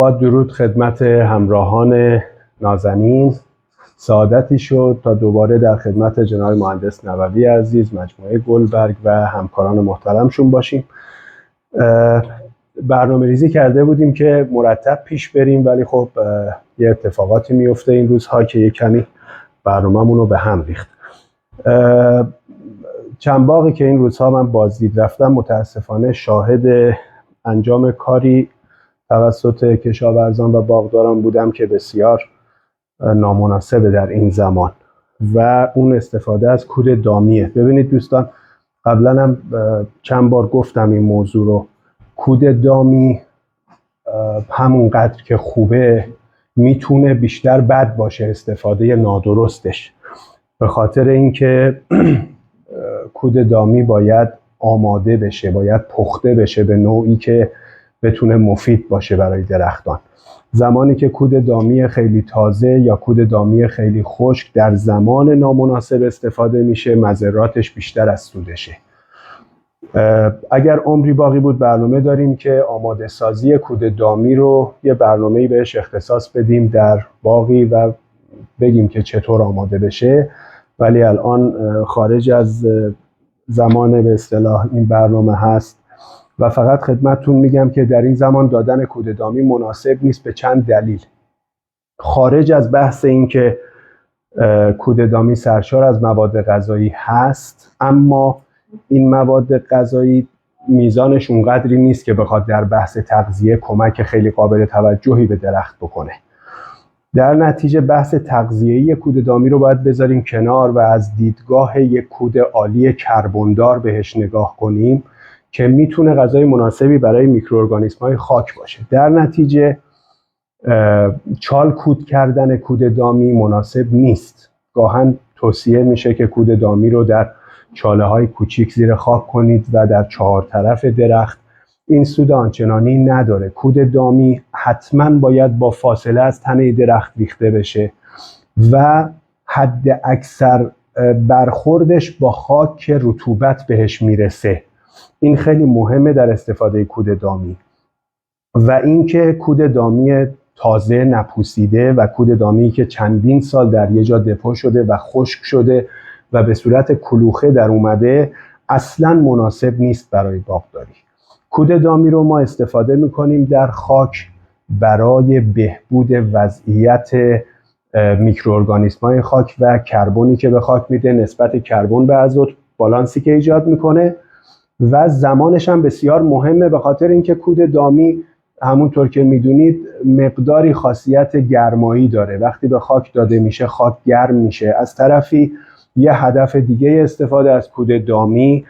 با درود خدمت همراهان نازنین. سعادتی شد تا دوباره در خدمت جناب مهندس نووی عزیز، مجموعه گلبرگ و همکاران محترمشون باشیم. برنامه ریزی کرده بودیم که مرتب پیش بریم، ولی خب یه اتفاقاتی میفته این روزها که یه کمی برنامه‌مون رو به هم ریخت. چند باقی که این روزها من بازدید رفتم، متاسفانه شاهد انجام کاری توسط کشاورزان و باغداران بودم که بسیار نامناسبه در این زمان و اون استفاده از کود دامیه. ببینید دوستان، قبلا هم چند بار گفتم این موضوع رو. کود دامی همونقدر که خوبه میتونه بیشتر بد باشه استفاده نادرستش، به خاطر اینکه کود دامی باید آماده بشه، باید پخته بشه به نوعی که بتونه مفید باشه برای درختان. زمانی که کود دامی خیلی تازه یا کود دامی خیلی خشک در زمان نامناسب استفاده میشه، مضراتش بیشتر از سودشه. اگر عمری باقی بود برنامه داریم که آماده سازی کود دامی رو یه برنامه‌ای بهش اختصاص بدیم در باقی و بگیم که چطور آماده بشه، ولی الان خارج از زمان به اصطلاح این برنامه هست و فقط خدمتتون میگم که در این زمان دادن کود دامی مناسب نیست به چند دلیل. خارج از بحث این که کود دامی سرشار از مواد غذایی هست، اما این مواد غذایی میزانش اونقدری نیست که بخواد در بحث تغذیه کمک خیلی قابل توجهی به درخت بکنه. در نتیجه بحث تغذیه‌ای کود دامی رو باید بذاریم کنار و از دیدگاه یک کود عالی کربندار بهش نگاه کنیم که میتونه غذای مناسبی برای میکروارگانیسم‌های خاک باشه. در نتیجه چال کود کردن کود دامی مناسب نیست. گاهن توصیه میشه که کود دامی رو در چاله‌های کوچیک زیر خاک کنید و در چهار طرف درخت. این سود آنچنانی نداره. کود دامی حتما باید با فاصله از تنه درخت ریخته بشه و حد اکثر برخوردش با خاک که رطوبت بهش میرسه. این خیلی مهمه در استفاده کود دامی. و اینکه کود دامی تازه نپوسیده و کود دامی که چندین سال در یه جا دپو شده و خشک شده و به صورت کلوخه در اومده اصلا مناسب نیست برای باغداری. کود دامی رو ما استفاده میکنیم در خاک برای بهبود وضعیت میکروارگانیسم‌های خاک و کربنی که به خاک میده، نسبت کربن به آزوت، بالانسی که ایجاد میکنه و زمانش هم بسیار مهمه، به خاطر اینکه کود دامی همونطور که میدونید مقداری خاصیت گرمایی داره. وقتی به خاک داده میشه خاک گرم میشه. از طرفی یه هدف دیگه استفاده از کود دامی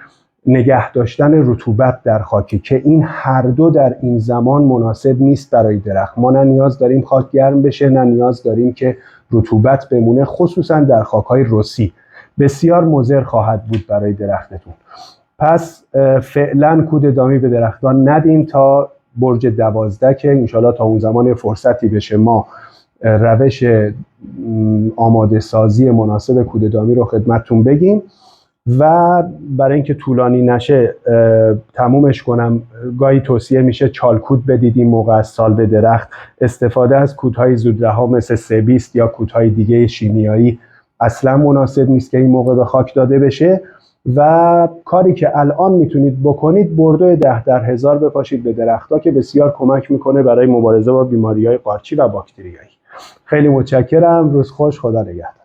نگه داشتن رطوبت در خاکی که این هر دو در این زمان مناسب نیست برای درخت. ما نه نیاز داریم خاک گرم بشه، نه نیاز داریم که رطوبت بمونه، خصوصا در خاک‌های رسی. بسیار مضر خواهد بود برای درختتون. پس فعلا کود دامی به درختان ندیم تا برج 12 که انشالله تا اون زمان فرصتی بشه ما روش آماده سازی مناسب کود دامی رو خدمتتون بگیم. و برای اینکه طولانی نشه تمومش کنم، گاهی توصیه میشه چالکود بدید این موقع از سال به درخت. استفاده از کودهای زودرها مثل سبیست یا کودهای دیگه شیمیایی اصلا مناسب نیست که این موقع به خاک داده بشه و کاری که الان میتونید بکنید بردو 10 در 1000 بپاشید به درختها که بسیار کمک میکنه برای مبارزه با بیماریهای قارچی و باکتریایی. خیلی متشکرم. روز خوش. خدا نگهدار.